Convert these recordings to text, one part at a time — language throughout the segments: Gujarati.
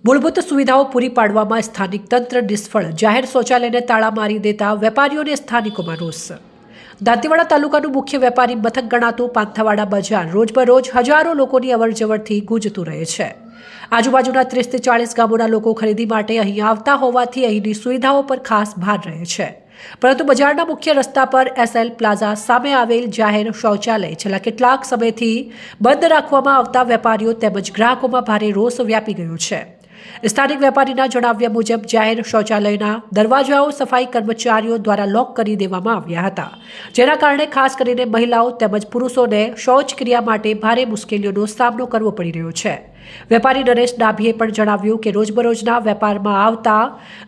મૂળભૂત સુવિધાઓ પૂરી પાડવામાં સ્થાનિક તંત્ર નિષ્ફળ, જાહેર શૌચાલયને તાળા મારી દેતા વેપારીઓને સ્થાનિકોમાં રોષ। દાંતીવાડા તાલુકાનું મુખ્ય વેપારી મથક ગણાતું પાંથાવાડા બજાર રોજબરોજ હજારો લોકોની અવરજવરથી ગુંજતું રહે છે। આજુબાજુના 30 થી 40 ગામોના લોકો ખરીદી માટે અહીં આવતા હોવાથી અહીંની સુવિધાઓ પર ખાસ ભાર રહે છે। પરંતુ બજારના મુખ્ય રસ્તા પર એસએલ પ્લાઝા સામે આવેલ જાહેર શૌચાલય છેલ્લા કેટલાક સમયથી બંધ રાખવામાં આવતા વેપારીઓ તેમજ ગ્રાહકોમાં ભારે રોષ વ્યાપી ગયો છે। સ્થાનિક વેપારીના જણાવ્યા મુજબ જાહેર શૌચાલયના દરવાજાઓ સફાઈ કર્મચારીઓ દ્વારા લોક કરી દેવામાં આવ્યા હતા, જેના કારણે ખાસ કરીને મહિલાઓ તેમજ પુરુષોને શૌચક્રિયા માટે ભારે મુશ્કેલીઓનો સામનો કરવો પડી રહ્યો છે। વેપારી નરેશ ડાભીએ પણ જણાવ્યું કે રોજબરોજના વેપારમાં આવતા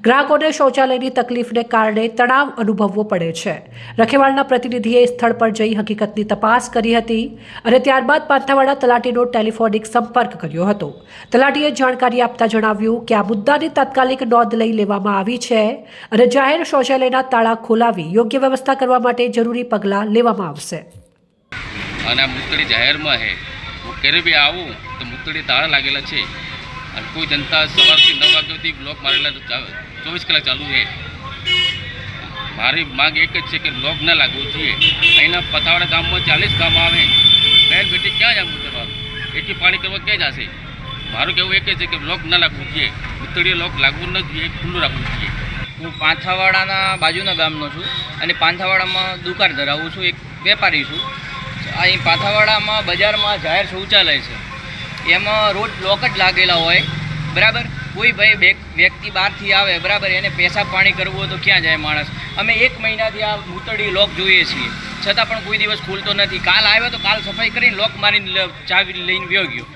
ગ્રાહકોને શૌચાલયની તકલીફને કારણે તણાવ અનુભવવો પડે છે। રખેવાળના પ્રતિનિધિએ સ્થળ પર જઈ હકીકતની તપાસ કરી હતી અને ત્યારબાદ પાંથાવાડા તલાટીનો ટેલિફોનિક સંપર્ક કર્યો હતો। તલાટીએ જાણકારી આપતા જણાવ્યું કે આ મુદ્દાની તાત્કાલિક નોંધ લઈ લેવામાં આવી છે અને જાહેર શૌચાલયના તાળા ખોલાવી યોગ્ય વ્યવસ્થા કરવા માટે જરૂરી પગલાં લેવામાં આવશે। અને આ મુતળી જાહેરમાં છે, હું ક્યારે બી આવું તો મુતળી તાળા લાગેલા છે અને કોઈ જનતા સવારથી 9 વાગ્યાથી બ્લોક મારેલા 24 કલાક ચાલુ છે। મારી માંગ એક જ છે કે બ્લોક ન લાગવું જોઈએ। અહીંના પથાવાડા ગામમાં 40 ગામ આવે, બહેન બેટી ક્યાં જામ કરવાનું, એથી પાણી કરવા ક્યાં જશે? મારું કહેવું એક જ છે કે બ્લોક ન લાગવું જોઈએ, મુતળીએ બ્લોક લાગવું ન જોઈએ, ખુલ્લું રાખવું જોઈએ। હું પાંથાવાડાના બાજુના ગામનો છું અને પાંથાવાડામાં દુકાન ધરાવું છું, એક વેપારી છું। અહીં પાંથાવાડામાં બજારમાં જાહેર શૌચાલય છે, એમાં રોજ બ્લોક જ લાગેલા હોય, બરાબર। કોઈ ભાઈ વ્યક્તિ બહારથી આવે, બરાબર, એને પેશાબ પાણી કરવું હોય તો ક્યાં જાય માણસ? અમે 1 મહિનાથી આ મૂતળી લોક જોઈએ છીએ, છતાં પણ કોઈ દિવસ ખુલતો નથી। કાલ આવ્યો તો કાલ સફાઈ કરીને લોક મારીને ચાવી લઈને વયો ગયો।